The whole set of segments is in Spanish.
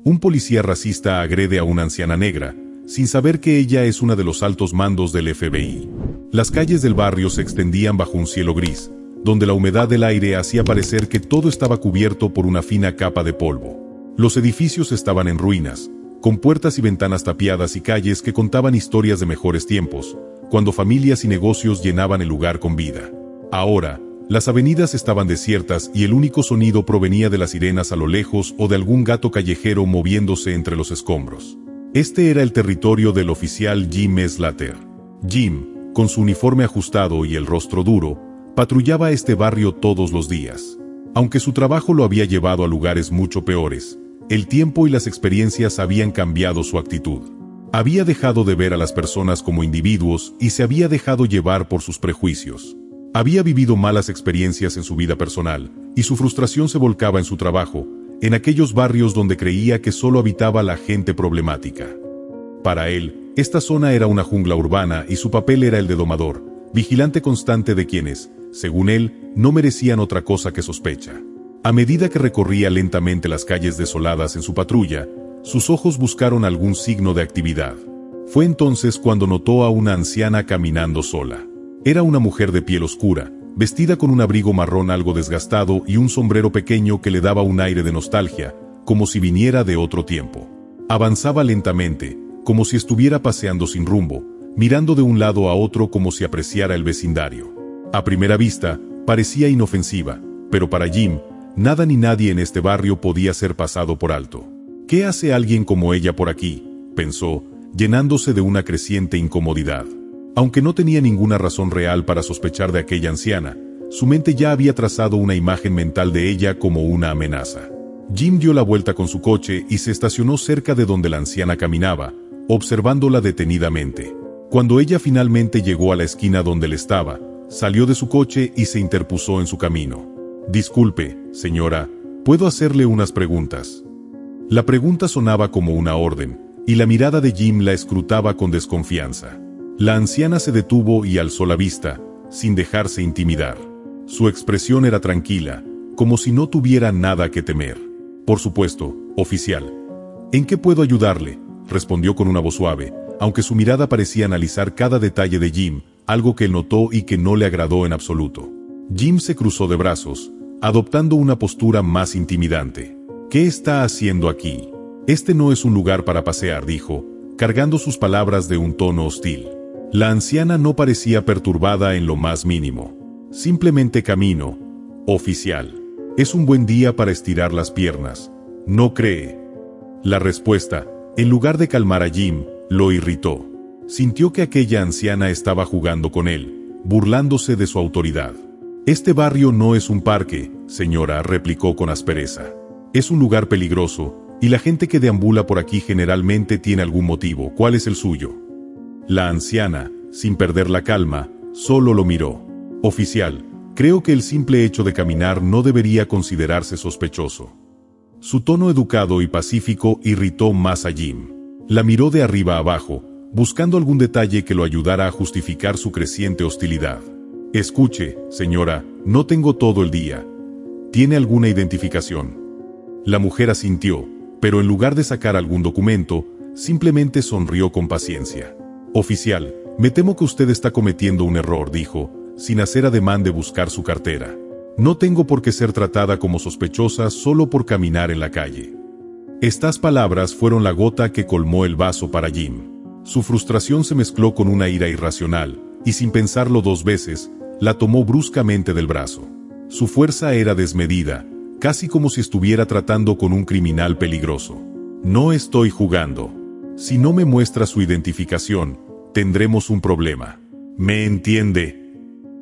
Un policía racista agrede a una anciana negra, sin saber que ella es una de los altos mandos del FBI. Las calles del barrio se extendían bajo un cielo gris, donde la humedad del aire hacía parecer que todo estaba cubierto por una fina capa de polvo. Los edificios estaban en ruinas, con puertas y ventanas tapiadas y calles que contaban historias de mejores tiempos, cuando familias y negocios llenaban el lugar con vida. Ahora, las avenidas estaban desiertas y el único sonido provenía de las sirenas a lo lejos o de algún gato callejero moviéndose entre los escombros. Este era el territorio del oficial Jim Slater. Jim, con su uniforme ajustado y el rostro duro, patrullaba este barrio todos los días. Aunque su trabajo lo había llevado a lugares mucho peores, el tiempo y las experiencias habían cambiado su actitud. Había dejado de ver a las personas como individuos y se había dejado llevar por sus prejuicios. Había vivido malas experiencias en su vida personal, y su frustración se volcaba en su trabajo, en aquellos barrios donde creía que solo habitaba la gente problemática. Para él, esta zona era una jungla urbana y su papel era el de domador, vigilante constante de quienes, según él, no merecían otra cosa que sospecha. A medida que recorría lentamente las calles desoladas en su patrulla, sus ojos buscaron algún signo de actividad. Fue entonces cuando notó a una anciana caminando sola. Era una mujer de piel oscura, vestida con un abrigo marrón algo desgastado y un sombrero pequeño que le daba un aire de nostalgia, como si viniera de otro tiempo. Avanzaba lentamente, como si estuviera paseando sin rumbo, mirando de un lado a otro como si apreciara el vecindario. A primera vista, parecía inofensiva, pero para Jim, nada ni nadie en este barrio podía ser pasado por alto. ¿Qué hace alguien como ella por aquí?, pensó, llenándose de una creciente incomodidad. Aunque no tenía ninguna razón real para sospechar de aquella anciana, su mente ya había trazado una imagen mental de ella como una amenaza. Jim dio la vuelta con su coche y se estacionó cerca de donde la anciana caminaba, observándola detenidamente. Cuando ella finalmente llegó a la esquina donde él estaba, salió de su coche y se interpuso en su camino. «Disculpe, señora, ¿puedo hacerle unas preguntas?». La pregunta sonaba como una orden, y la mirada de Jim la escrutaba con desconfianza. La anciana se detuvo y alzó la vista, sin dejarse intimidar. Su expresión era tranquila, como si no tuviera nada que temer. «Por supuesto, oficial». «¿En qué puedo ayudarle?», respondió con una voz suave, aunque su mirada parecía analizar cada detalle de Jim, algo que él notó y que no le agradó en absoluto. Jim se cruzó de brazos, adoptando una postura más intimidante. «¿Qué está haciendo aquí? Este no es un lugar para pasear», dijo, cargando sus palabras de un tono hostil. La anciana no parecía perturbada en lo más mínimo. «Simplemente camino, oficial. Es un buen día para estirar las piernas, ¿no cree?». La respuesta, en lugar de calmar a Jim, lo irritó. Sintió que aquella anciana estaba jugando con él, burlándose de su autoridad. «Este barrio no es un parque, señora», replicó con aspereza. «Es un lugar peligroso, y la gente que deambula por aquí generalmente tiene algún motivo. ¿Cuál es el suyo?». La anciana, sin perder la calma, solo lo miró. «Oficial, creo que el simple hecho de caminar no debería considerarse sospechoso». Su tono educado y pacífico irritó más a Jim. La miró de arriba abajo, buscando algún detalle que lo ayudara a justificar su creciente hostilidad. «Escuche, señora, no tengo todo el día. ¿Tiene alguna identificación?». La mujer asintió, pero en lugar de sacar algún documento, simplemente sonrió con paciencia. «Oficial, me temo que usted está cometiendo un error», dijo, sin hacer ademán de buscar su cartera. «No tengo por qué ser tratada como sospechosa solo por caminar en la calle». Estas palabras fueron la gota que colmó el vaso para Jim. Su frustración se mezcló con una ira irracional, y sin pensarlo dos veces, la tomó bruscamente del brazo. Su fuerza era desmedida, casi como si estuviera tratando con un criminal peligroso. «No estoy jugando. Si no me muestra su identificación, tendremos un problema. ¿Me entiende?».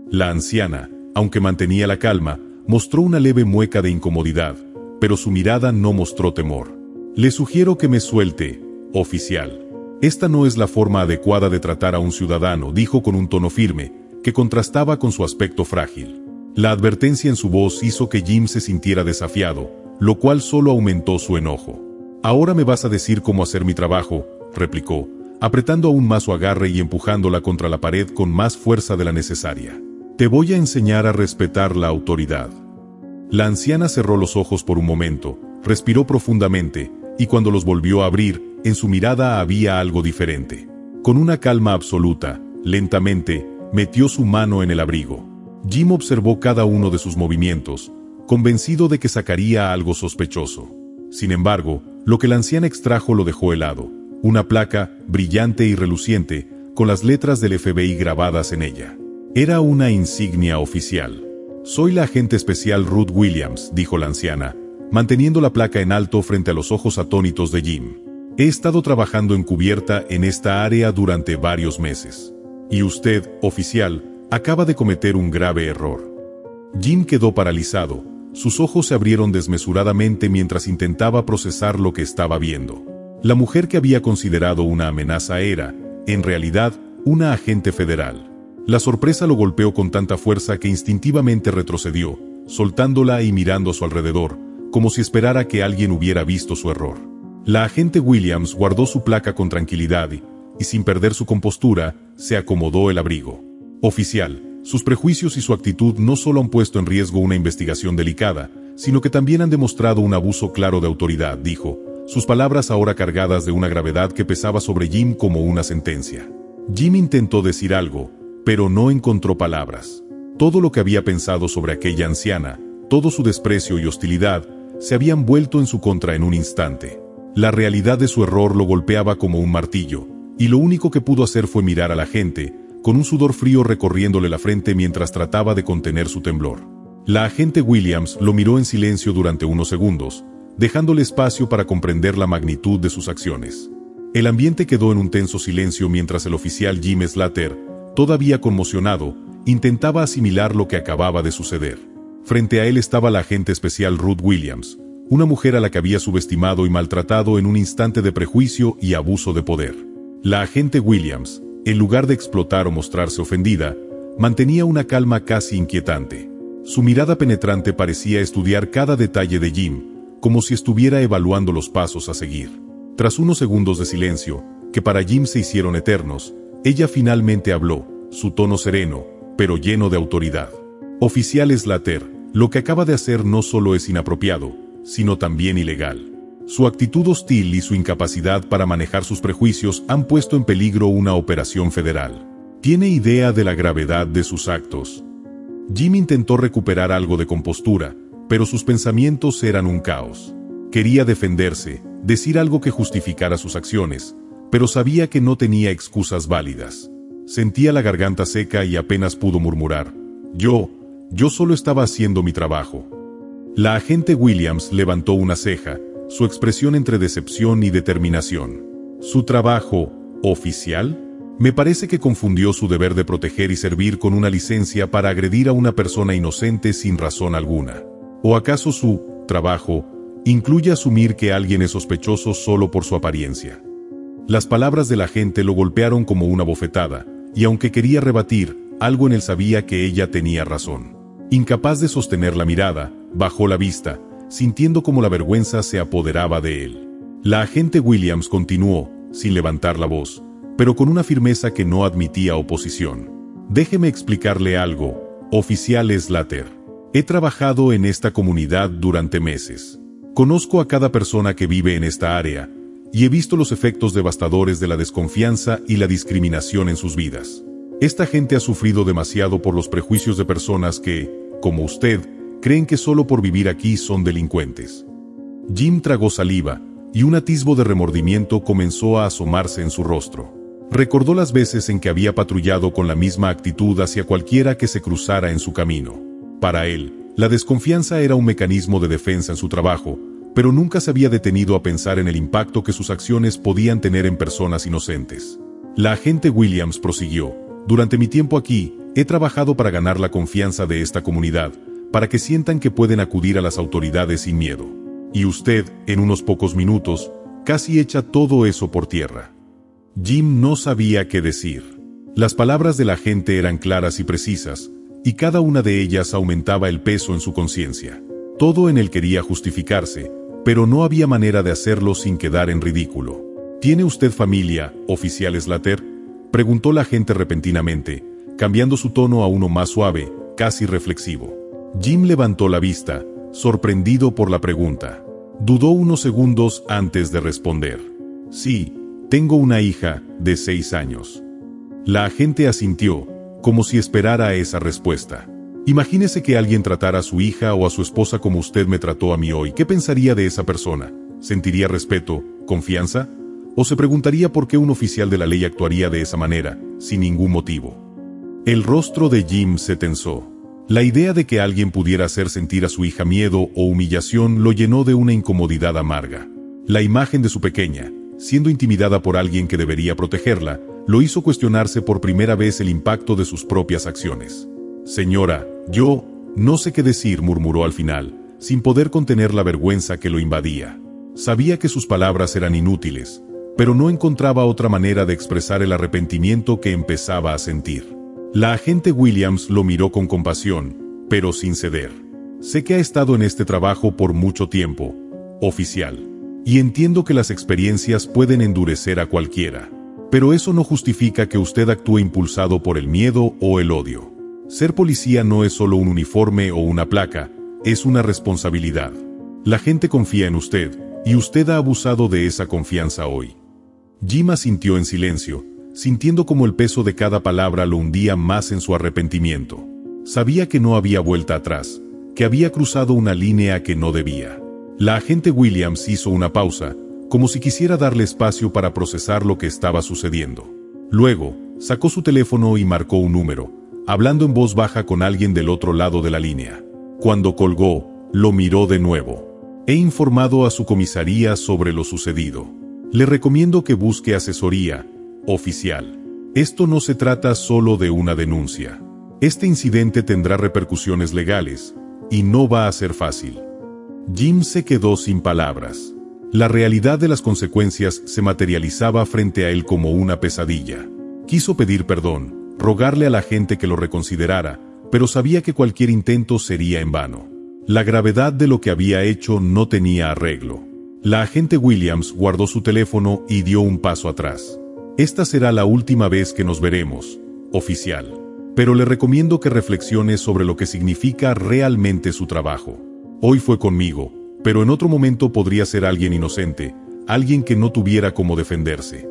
La anciana, aunque mantenía la calma, mostró una leve mueca de incomodidad, pero su mirada no mostró temor. «Le sugiero que me suelte, oficial. Esta no es la forma adecuada de tratar a un ciudadano», dijo con un tono firme, que contrastaba con su aspecto frágil. La advertencia en su voz hizo que Jim se sintiera desafiado, lo cual solo aumentó su enojo. «Ahora me vas a decir cómo hacer mi trabajo», replicó, apretando aún más su agarre y empujándola contra la pared con más fuerza de la necesaria. «Te voy a enseñar a respetar la autoridad». La anciana cerró los ojos por un momento, respiró profundamente, y cuando los volvió a abrir, en su mirada había algo diferente. Con una calma absoluta, lentamente, metió su mano en el abrigo. Jim observó cada uno de sus movimientos, convencido de que sacaría algo sospechoso. Sin embargo, lo que la anciana extrajo lo dejó helado: una placa, brillante y reluciente, con las letras del FBI grabadas en ella. Era una insignia oficial. «Soy la agente especial Ruth Williams», dijo la anciana, manteniendo la placa en alto frente a los ojos atónitos de Jim. «He estado trabajando encubierta en esta área durante varios meses. Y usted, oficial, acaba de cometer un grave error». Jim quedó paralizado. Sus ojos se abrieron desmesuradamente mientras intentaba procesar lo que estaba viendo. La mujer que había considerado una amenaza era, en realidad, una agente federal. La sorpresa lo golpeó con tanta fuerza que instintivamente retrocedió, soltándola y mirando a su alrededor, como si esperara que alguien hubiera visto su error. La agente Williams guardó su placa con tranquilidad y, sin perder su compostura, se acomodó el abrigo. «Oficial, sus prejuicios y su actitud no solo han puesto en riesgo una investigación delicada, sino que también han demostrado un abuso claro de autoridad», dijo, sus palabras ahora cargadas de una gravedad que pesaba sobre Jim como una sentencia. Jim intentó decir algo, pero no encontró palabras. Todo lo que había pensado sobre aquella anciana, todo su desprecio y hostilidad, se habían vuelto en su contra en un instante. La realidad de su error lo golpeaba como un martillo, y lo único que pudo hacer fue mirar a la gente, con un sudor frío recorriéndole la frente mientras trataba de contener su temblor. La agente Williams lo miró en silencio durante unos segundos, dejándole espacio para comprender la magnitud de sus acciones. El ambiente quedó en un tenso silencio mientras el oficial Jim Slater, todavía conmocionado, intentaba asimilar lo que acababa de suceder. Frente a él estaba la agente especial Ruth Williams, una mujer a la que había subestimado y maltratado en un instante de prejuicio y abuso de poder. La agente Williams, en lugar de explotar o mostrarse ofendida, mantenía una calma casi inquietante. Su mirada penetrante parecía estudiar cada detalle de Jim, como si estuviera evaluando los pasos a seguir. Tras unos segundos de silencio, que para Jim se hicieron eternos, ella finalmente habló, su tono sereno, pero lleno de autoridad. «Oficial Slater, lo que acaba de hacer no solo es inapropiado, sino también ilegal. Su actitud hostil y su incapacidad para manejar sus prejuicios han puesto en peligro una operación federal. ¿Tiene idea de la gravedad de sus actos?» Jim intentó recuperar algo de compostura, pero sus pensamientos eran un caos. Quería defenderse, decir algo que justificara sus acciones, pero sabía que no tenía excusas válidas. Sentía la garganta seca y apenas pudo murmurar: Yo solo estaba haciendo mi trabajo». La agente Williams levantó una ceja, su expresión entre decepción y determinación. «¿Su trabajo, oficial? Me parece que confundió su deber de proteger y servir con una licencia para agredir a una persona inocente sin razón alguna. ¿O acaso su trabajo incluye asumir que alguien es sospechoso solo por su apariencia?» Las palabras de la agente lo golpearon como una bofetada, y aunque quería rebatir, algo en él sabía que ella tenía razón. Incapaz de sostener la mirada, bajó la vista, sintiendo como la vergüenza se apoderaba de él. La agente Williams continuó, sin levantar la voz, pero con una firmeza que no admitía oposición. «Déjeme explicarle algo, oficial Slater. He trabajado en esta comunidad durante meses. Conozco a cada persona que vive en esta área, y he visto los efectos devastadores de la desconfianza y la discriminación en sus vidas. Esta gente ha sufrido demasiado por los prejuicios de personas que, como usted, creen que solo por vivir aquí son delincuentes». Jim tragó saliva, y un atisbo de remordimiento comenzó a asomarse en su rostro. Recordó las veces en que había patrullado con la misma actitud hacia cualquiera que se cruzara en su camino. Para él, la desconfianza era un mecanismo de defensa en su trabajo, pero nunca se había detenido a pensar en el impacto que sus acciones podían tener en personas inocentes. La agente Williams prosiguió: «Durante mi tiempo aquí, he trabajado para ganar la confianza de esta comunidad, para que sientan que pueden acudir a las autoridades sin miedo. Y usted, en unos pocos minutos, casi echa todo eso por tierra». Jim no sabía qué decir. Las palabras de la agente eran claras y precisas, y cada una de ellas aumentaba el peso en su conciencia. Todo en él quería justificarse, pero no había manera de hacerlo sin quedar en ridículo. «¿Tiene usted familia, oficial Slater?», preguntó la agente repentinamente, cambiando su tono a uno más suave, casi reflexivo. Jim levantó la vista, sorprendido por la pregunta. Dudó unos segundos antes de responder. Sí, tengo una hija de 6 años. La agente asintió, como si esperara esa respuesta. Imagínese que alguien tratara a su hija o a su esposa como usted me trató a mí hoy. ¿Qué pensaría de esa persona? ¿Sentiría respeto, confianza? ¿O se preguntaría por qué un oficial de la ley actuaría de esa manera, sin ningún motivo? El rostro de Jim se tensó. La idea de que alguien pudiera hacer sentir a su hija miedo o humillación lo llenó de una incomodidad amarga. La imagen de su pequeña, siendo intimidada por alguien que debería protegerla, lo hizo cuestionarse por primera vez el impacto de sus propias acciones. Señora, yo no sé qué decir, murmuró al final, sin poder contener la vergüenza que lo invadía. Sabía que sus palabras eran inútiles, pero no encontraba otra manera de expresar el arrepentimiento que empezaba a sentir. La agente Williams lo miró con compasión, pero sin ceder. Sé que ha estado en este trabajo por mucho tiempo, oficial, y entiendo que las experiencias pueden endurecer a cualquiera. Pero eso no justifica que usted actúe impulsado por el miedo o el odio. Ser policía no es solo un uniforme o una placa, es una responsabilidad. La gente confía en usted, y usted ha abusado de esa confianza hoy. Jim asintió en silencio, sintiendo como el peso de cada palabra lo hundía más en su arrepentimiento. Sabía que no había vuelta atrás, que había cruzado una línea que no debía. La agente Williams hizo una pausa, como si quisiera darle espacio para procesar lo que estaba sucediendo. Luego, sacó su teléfono y marcó un número, hablando en voz baja con alguien del otro lado de la línea. Cuando colgó, lo miró de nuevo. He informado a su comisaría sobre lo sucedido. Le recomiendo que busque asesoría, oficial. Esto no se trata solo de una denuncia. Este incidente tendrá repercusiones legales, y no va a ser fácil. Jim se quedó sin palabras. La realidad de las consecuencias se materializaba frente a él como una pesadilla. Quiso pedir perdón, rogarle a la gente que lo reconsiderara, pero sabía que cualquier intento sería en vano. La gravedad de lo que había hecho no tenía arreglo. La agente Williams guardó su teléfono y dio un paso atrás. Esta será la última vez que nos veremos, oficial. Pero le recomiendo que reflexione sobre lo que significa realmente su trabajo. Hoy fue conmigo, pero en otro momento podría ser alguien inocente, alguien que no tuviera cómo defenderse.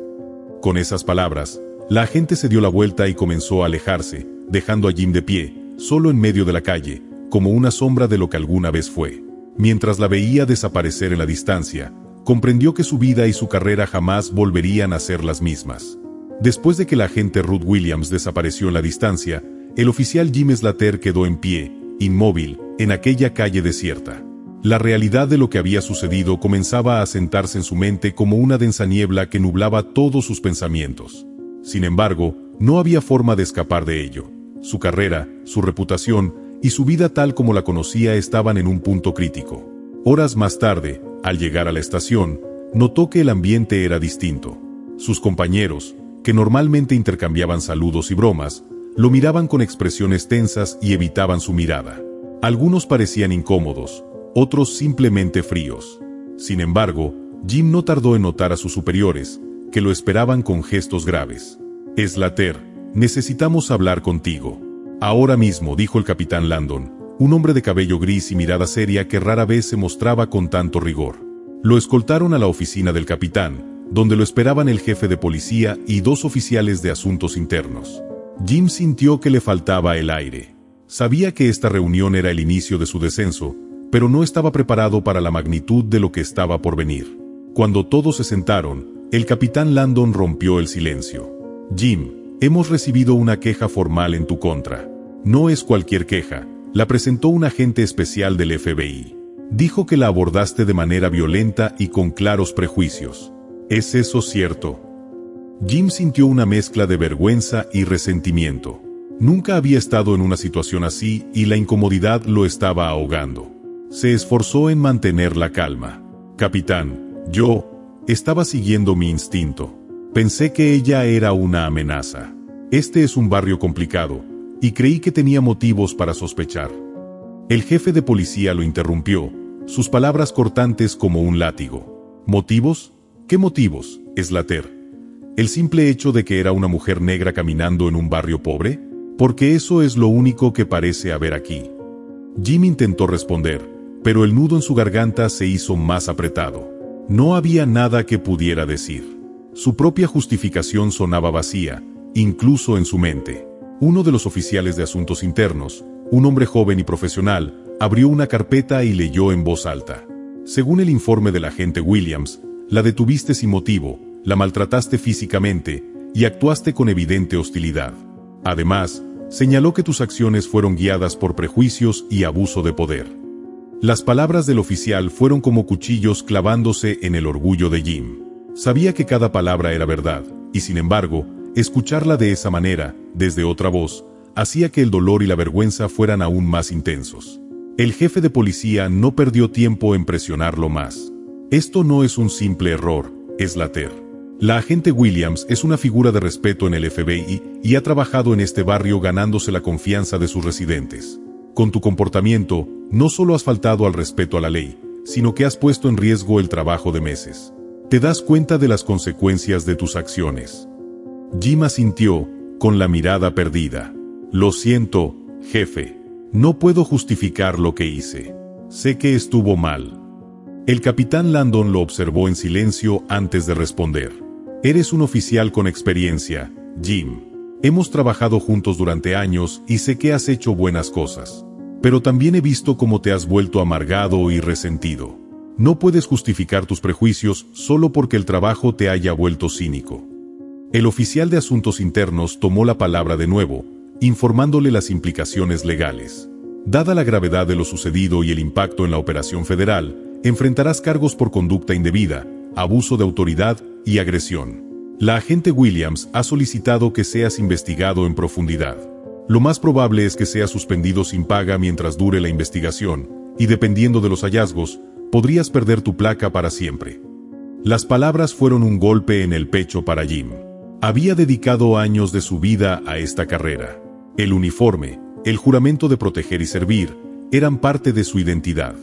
Con esas palabras, la agente se dio la vuelta y comenzó a alejarse, dejando a Jim de pie, solo en medio de la calle, como una sombra de lo que alguna vez fue. Mientras la veía desaparecer en la distancia, comprendió que su vida y su carrera jamás volverían a ser las mismas. Después de que la agente Ruth Williams desapareció en la distancia, el oficial Jim Slater quedó en pie, inmóvil, en aquella calle desierta. La realidad de lo que había sucedido comenzaba a asentarse en su mente como una densa niebla que nublaba todos sus pensamientos. Sin embargo, no había forma de escapar de ello. Su carrera, su reputación y su vida tal como la conocía estaban en un punto crítico. Horas más tarde, al llegar a la estación, notó que el ambiente era distinto. Sus compañeros, que normalmente intercambiaban saludos y bromas, lo miraban con expresiones tensas y evitaban su mirada. Algunos parecían incómodos, otros simplemente fríos. Sin embargo, Jim no tardó en notar a sus superiores, que lo esperaban con gestos graves. Slater, necesitamos hablar contigo. Ahora mismo, dijo el capitán Landon, un hombre de cabello gris y mirada seria que rara vez se mostraba con tanto rigor. Lo escoltaron a la oficina del capitán, donde lo esperaban el jefe de policía y 2 oficiales de asuntos internos. Jim sintió que le faltaba el aire. Sabía que esta reunión era el inicio de su descenso, pero no estaba preparado para la magnitud de lo que estaba por venir. Cuando todos se sentaron, el capitán Landon rompió el silencio. Jim, hemos recibido una queja formal en tu contra. No es cualquier queja, la presentó un agente especial del FBI. Dijo que la abordaste de manera violenta y con claros prejuicios. ¿Es eso cierto? Jim sintió una mezcla de vergüenza y resentimiento. Nunca había estado en una situación así y la incomodidad lo estaba ahogando. Se esforzó en mantener la calma. Capitán, yo estaba siguiendo mi instinto. Pensé que ella era una amenaza. Este es un barrio complicado, y creí que tenía motivos para sospechar. El jefe de policía lo interrumpió, sus palabras cortantes como un látigo. ¿Motivos? ¿Qué motivos, Slater? ¿El simple hecho de que era una mujer negra caminando en un barrio pobre? Porque eso es lo único que parece haber aquí. Jim intentó responder, pero el nudo en su garganta se hizo más apretado. No había nada que pudiera decir. Su propia justificación sonaba vacía, incluso en su mente. Uno de los oficiales de asuntos internos, un hombre joven y profesional, abrió una carpeta y leyó en voz alta. Según el informe del agente Williams, la detuviste sin motivo, la maltrataste físicamente y actuaste con evidente hostilidad. Además, señaló que tus acciones fueron guiadas por prejuicios y abuso de poder. Las palabras del oficial fueron como cuchillos clavándose en el orgullo de Jim. Sabía que cada palabra era verdad, y sin embargo, escucharla de esa manera, desde otra voz, hacía que el dolor y la vergüenza fueran aún más intensos. El jefe de policía no perdió tiempo en presionarlo más. Esto no es un simple error, es Latter. La agente Williams es una figura de respeto en el FBI y ha trabajado en este barrio ganándose la confianza de sus residentes. Con tu comportamiento, no solo has faltado al respeto a la ley, sino que has puesto en riesgo el trabajo de meses. ¿Te das cuenta de las consecuencias de tus acciones? Jim asintió, con la mirada perdida. Lo siento, jefe. No puedo justificar lo que hice. Sé que estuvo mal. El capitán Landon lo observó en silencio antes de responder. Eres un oficial con experiencia, Jim. Hemos trabajado juntos durante años y sé que has hecho buenas cosas. Pero también he visto cómo te has vuelto amargado y resentido. No puedes justificar tus prejuicios solo porque el trabajo te haya vuelto cínico. El oficial de asuntos internos tomó la palabra de nuevo, informándole las implicaciones legales. Dada la gravedad de lo sucedido y el impacto en la operación federal, enfrentarás cargos por conducta indebida, abuso de autoridad y agresión. La agente Williams ha solicitado que seas investigado en profundidad. Lo más probable es que seas suspendido sin paga mientras dure la investigación, y dependiendo de los hallazgos, podrías perder tu placa para siempre. Las palabras fueron un golpe en el pecho para Jim. Había dedicado años de su vida a esta carrera. El uniforme, el juramento de proteger y servir, eran parte de su identidad.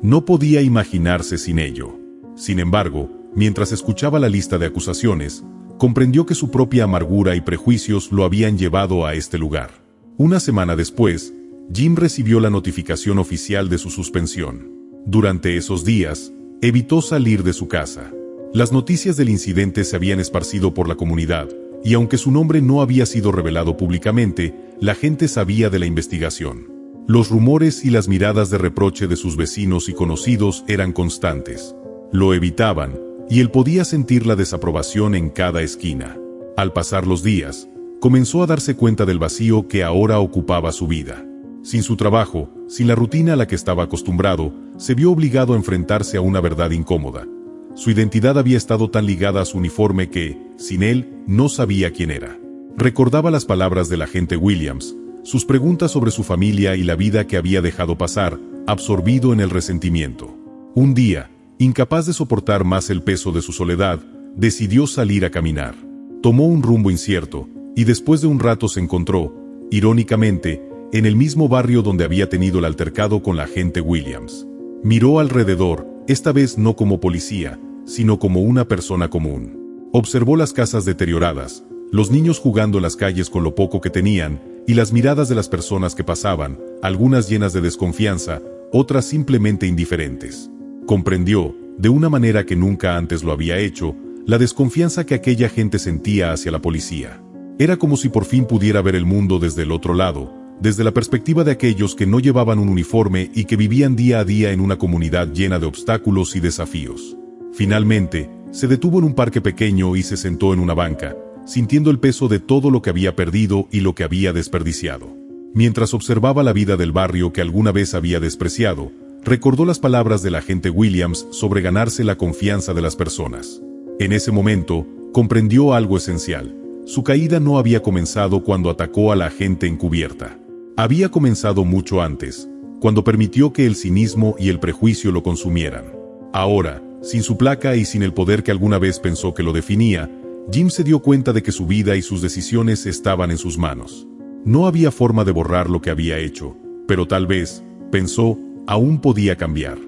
No podía imaginarse sin ello. Sin embargo, mientras escuchaba la lista de acusaciones, comprendió que su propia amargura y prejuicios lo habían llevado a este lugar. Una semana después, Jim recibió la notificación oficial de su suspensión. Durante esos días, evitó salir de su casa. Las noticias del incidente se habían esparcido por la comunidad, y aunque su nombre no había sido revelado públicamente, la gente sabía de la investigación. Los rumores y las miradas de reproche de sus vecinos y conocidos eran constantes. Lo evitaban, y él podía sentir la desaprobación en cada esquina. Al pasar los días, comenzó a darse cuenta del vacío que ahora ocupaba su vida. Sin su trabajo, sin la rutina a la que estaba acostumbrado, se vio obligado a enfrentarse a una verdad incómoda. Su identidad había estado tan ligada a su uniforme que, sin él, no sabía quién era. Recordaba las palabras del agente Williams, sus preguntas sobre su familia y la vida que había dejado pasar, absorbido en el resentimiento. Un día, incapaz de soportar más el peso de su soledad, decidió salir a caminar. Tomó un rumbo incierto, y después de un rato se encontró, irónicamente, en el mismo barrio donde había tenido el altercado con la agente Williams. Miró alrededor, esta vez no como policía, sino como una persona común. Observó las casas deterioradas, los niños jugando en las calles con lo poco que tenían, y las miradas de las personas que pasaban, algunas llenas de desconfianza, otras simplemente indiferentes. Comprendió, de una manera que nunca antes lo había hecho, la desconfianza que aquella gente sentía hacia la policía. Era como si por fin pudiera ver el mundo desde el otro lado, desde la perspectiva de aquellos que no llevaban un uniforme y que vivían día a día en una comunidad llena de obstáculos y desafíos. Finalmente, se detuvo en un parque pequeño y se sentó en una banca, sintiendo el peso de todo lo que había perdido y lo que había desperdiciado. Mientras observaba la vida del barrio que alguna vez había despreciado, recordó las palabras del agente Williams sobre ganarse la confianza de las personas. En ese momento, comprendió algo esencial. Su caída no había comenzado cuando atacó a la gente encubierta. Había comenzado mucho antes, cuando permitió que el cinismo y el prejuicio lo consumieran. Ahora, sin su placa y sin el poder que alguna vez pensó que lo definía, Jim se dio cuenta de que su vida y sus decisiones estaban en sus manos. No había forma de borrar lo que había hecho, pero tal vez, pensó, aún podía cambiar.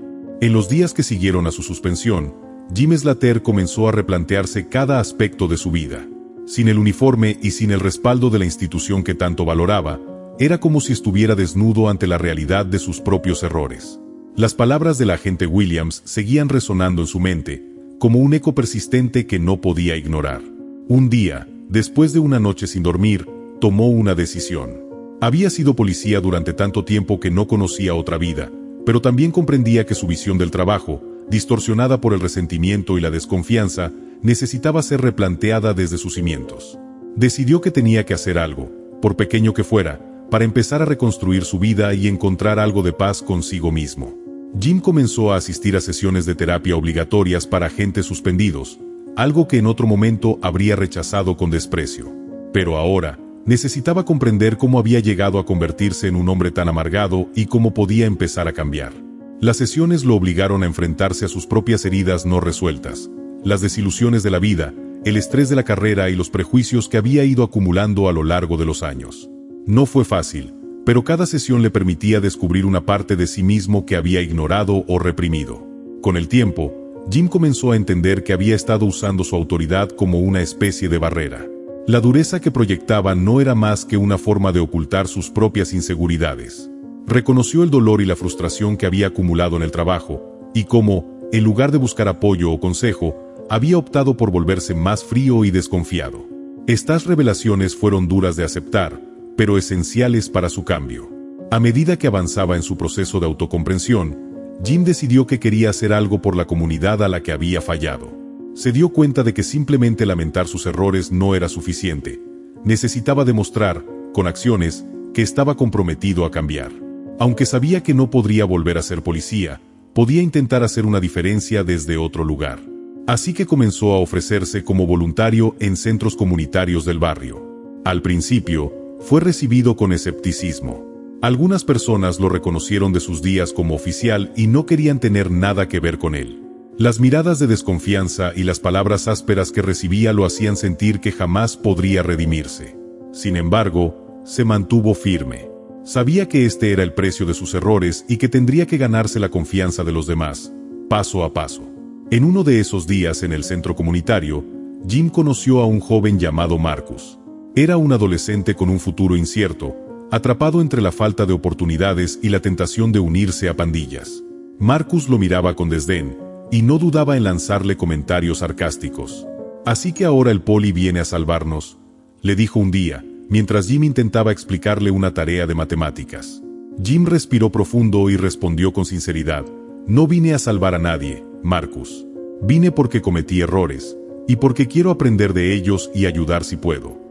En los días que siguieron a su suspensión, Jim Slater comenzó a replantearse cada aspecto de su vida. Sin el uniforme y sin el respaldo de la institución que tanto valoraba, era como si estuviera desnudo ante la realidad de sus propios errores. Las palabras del agente Williams seguían resonando en su mente, como un eco persistente que no podía ignorar. Un día, después de una noche sin dormir, tomó una decisión. Había sido policía durante tanto tiempo que no conocía otra vida, pero también comprendía que su visión del trabajo, distorsionada por el resentimiento y la desconfianza, necesitaba ser replanteada desde sus cimientos. Decidió que tenía que hacer algo, por pequeño que fuera, para empezar a reconstruir su vida y encontrar algo de paz consigo mismo. Jim comenzó a asistir a sesiones de terapia obligatorias para agentes suspendidos, algo que en otro momento habría rechazado con desprecio. Pero ahora, necesitaba comprender cómo había llegado a convertirse en un hombre tan amargado y cómo podía empezar a cambiar. Las sesiones lo obligaron a enfrentarse a sus propias heridas no resueltas, las desilusiones de la vida, el estrés de la carrera y los prejuicios que había ido acumulando a lo largo de los años. No fue fácil, pero cada sesión le permitía descubrir una parte de sí mismo que había ignorado o reprimido. Con el tiempo, Jim comenzó a entender que había estado usando su autoridad como una especie de barrera. La dureza que proyectaba no era más que una forma de ocultar sus propias inseguridades. Reconoció el dolor y la frustración que había acumulado en el trabajo, y cómo, en lugar de buscar apoyo o consejo, había optado por volverse más frío y desconfiado. Estas revelaciones fueron duras de aceptar, pero esenciales para su cambio. A medida que avanzaba en su proceso de autocomprensión, Jim decidió que quería hacer algo por la comunidad a la que había fallado. Se dio cuenta de que simplemente lamentar sus errores no era suficiente. Necesitaba demostrar, con acciones, que estaba comprometido a cambiar. Aunque sabía que no podría volver a ser policía, podía intentar hacer una diferencia desde otro lugar. Así que comenzó a ofrecerse como voluntario en centros comunitarios del barrio. Al principio, fue recibido con escepticismo. Algunas personas lo reconocieron de sus días como oficial y no querían tener nada que ver con él. Las miradas de desconfianza y las palabras ásperas que recibía lo hacían sentir que jamás podría redimirse. Sin embargo, se mantuvo firme. Sabía que este era el precio de sus errores y que tendría que ganarse la confianza de los demás, paso a paso. En uno de esos días en el centro comunitario, Jim conoció a un joven llamado Marcus. Era un adolescente con un futuro incierto, atrapado entre la falta de oportunidades y la tentación de unirse a pandillas. Marcus lo miraba con desdén, y no dudaba en lanzarle comentarios sarcásticos. «Así que ahora el poli viene a salvarnos», le dijo un día, mientras Jim intentaba explicarle una tarea de matemáticas. Jim respiró profundo y respondió con sinceridad: «No vine a salvar a nadie, Marcus. Vine porque cometí errores, y porque quiero aprender de ellos y ayudar si puedo».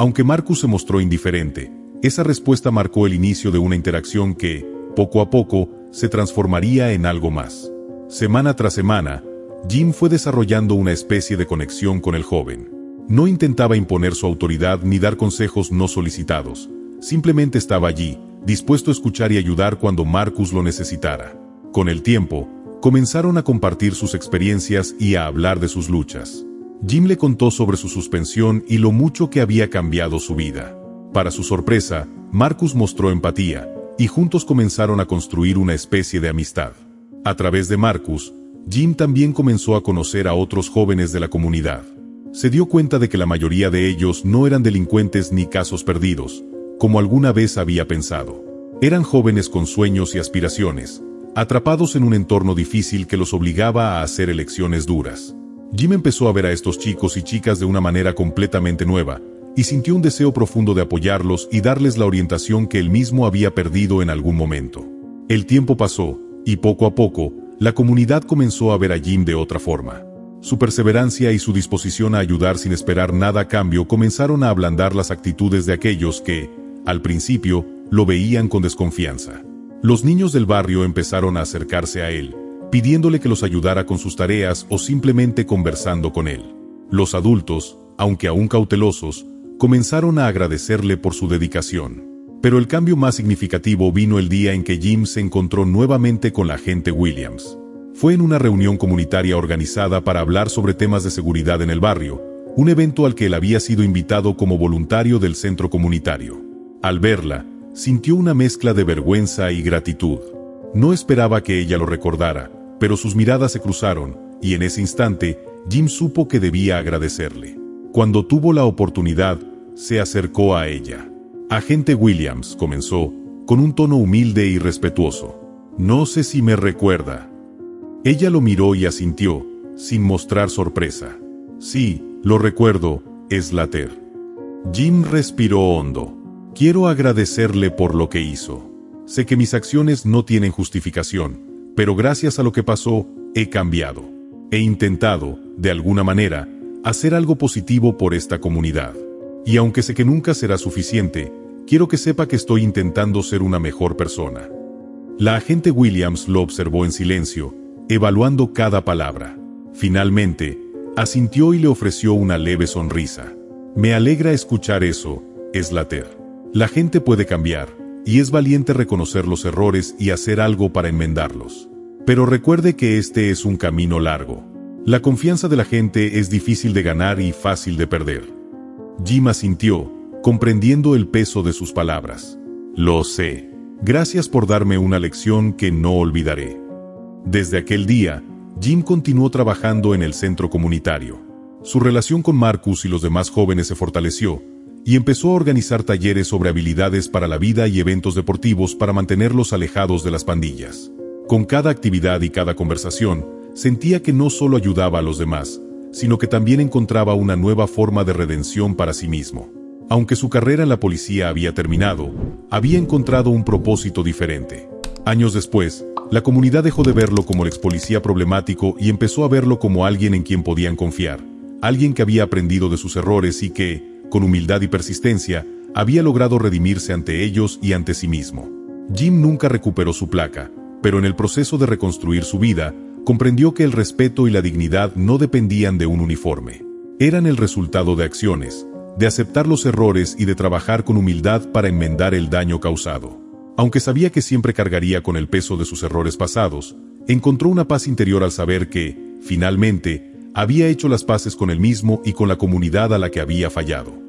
Aunque Marcus se mostró indiferente, esa respuesta marcó el inicio de una interacción que, poco a poco, se transformaría en algo más. Semana tras semana, Jim fue desarrollando una especie de conexión con el joven. No intentaba imponer su autoridad ni dar consejos no solicitados. Simplemente estaba allí, dispuesto a escuchar y ayudar cuando Marcus lo necesitara. Con el tiempo, comenzaron a compartir sus experiencias y a hablar de sus luchas. Jim le contó sobre su suspensión y lo mucho que había cambiado su vida. Para su sorpresa, Marcus mostró empatía, y juntos comenzaron a construir una especie de amistad. A través de Marcus, Jim también comenzó a conocer a otros jóvenes de la comunidad. Se dio cuenta de que la mayoría de ellos no eran delincuentes ni casos perdidos, como alguna vez había pensado. Eran jóvenes con sueños y aspiraciones, atrapados en un entorno difícil que los obligaba a hacer elecciones duras. Jim empezó a ver a estos chicos y chicas de una manera completamente nueva, y sintió un deseo profundo de apoyarlos y darles la orientación que él mismo había perdido en algún momento. El tiempo pasó, y poco a poco, la comunidad comenzó a ver a Jim de otra forma. Su perseverancia y su disposición a ayudar sin esperar nada a cambio comenzaron a ablandar las actitudes de aquellos que, al principio, lo veían con desconfianza. Los niños del barrio empezaron a acercarse a él, pidiéndole que los ayudara con sus tareas o simplemente conversando con él. Los adultos, aunque aún cautelosos, comenzaron a agradecerle por su dedicación. Pero el cambio más significativo vino el día en que Jim se encontró nuevamente con la agente Williams. Fue en una reunión comunitaria organizada para hablar sobre temas de seguridad en el barrio, un evento al que él había sido invitado como voluntario del centro comunitario. Al verla, sintió una mezcla de vergüenza y gratitud. No esperaba que ella lo recordara, pero sus miradas se cruzaron, y en ese instante, Jim supo que debía agradecerle. Cuando tuvo la oportunidad, se acercó a ella. «Agente Williams», comenzó, con un tono humilde y respetuoso. No sé si me recuerda. Ella lo miró y asintió, sin mostrar sorpresa. Sí, lo recuerdo, Slater. Jim respiró hondo. Quiero agradecerle por lo que hizo. Sé que mis acciones no tienen justificación, pero gracias a lo que pasó, he cambiado. He intentado, de alguna manera, hacer algo positivo por esta comunidad. Y aunque sé que nunca será suficiente, quiero que sepa que estoy intentando ser una mejor persona. La agente Williams lo observó en silencio, evaluando cada palabra. Finalmente, asintió y le ofreció una leve sonrisa. Me alegra escuchar eso, Slater. La gente puede cambiar, y es valiente reconocer los errores y hacer algo para enmendarlos. Pero recuerde que este es un camino largo. La confianza de la gente es difícil de ganar y fácil de perder. Jim asintió, comprendiendo el peso de sus palabras. Lo sé. Gracias por darme una lección que no olvidaré. Desde aquel día, Jim continuó trabajando en el centro comunitario. Su relación con Marcus y los demás jóvenes se fortaleció, y empezó a organizar talleres sobre habilidades para la vida y eventos deportivos para mantenerlos alejados de las pandillas. Con cada actividad y cada conversación, sentía que no solo ayudaba a los demás, sino que también encontraba una nueva forma de redención para sí mismo. Aunque su carrera en la policía había terminado, había encontrado un propósito diferente. Años después, la comunidad dejó de verlo como el ex policía problemático y empezó a verlo como alguien en quien podían confiar, alguien que había aprendido de sus errores y que, con humildad y persistencia, había logrado redimirse ante ellos y ante sí mismo. Jim nunca recuperó su placa, pero en el proceso de reconstruir su vida, comprendió que el respeto y la dignidad no dependían de un uniforme. Eran el resultado de acciones, de aceptar los errores y de trabajar con humildad para enmendar el daño causado. Aunque sabía que siempre cargaría con el peso de sus errores pasados, encontró una paz interior al saber que, finalmente, había hecho las paces con él mismo y con la comunidad a la que había fallado.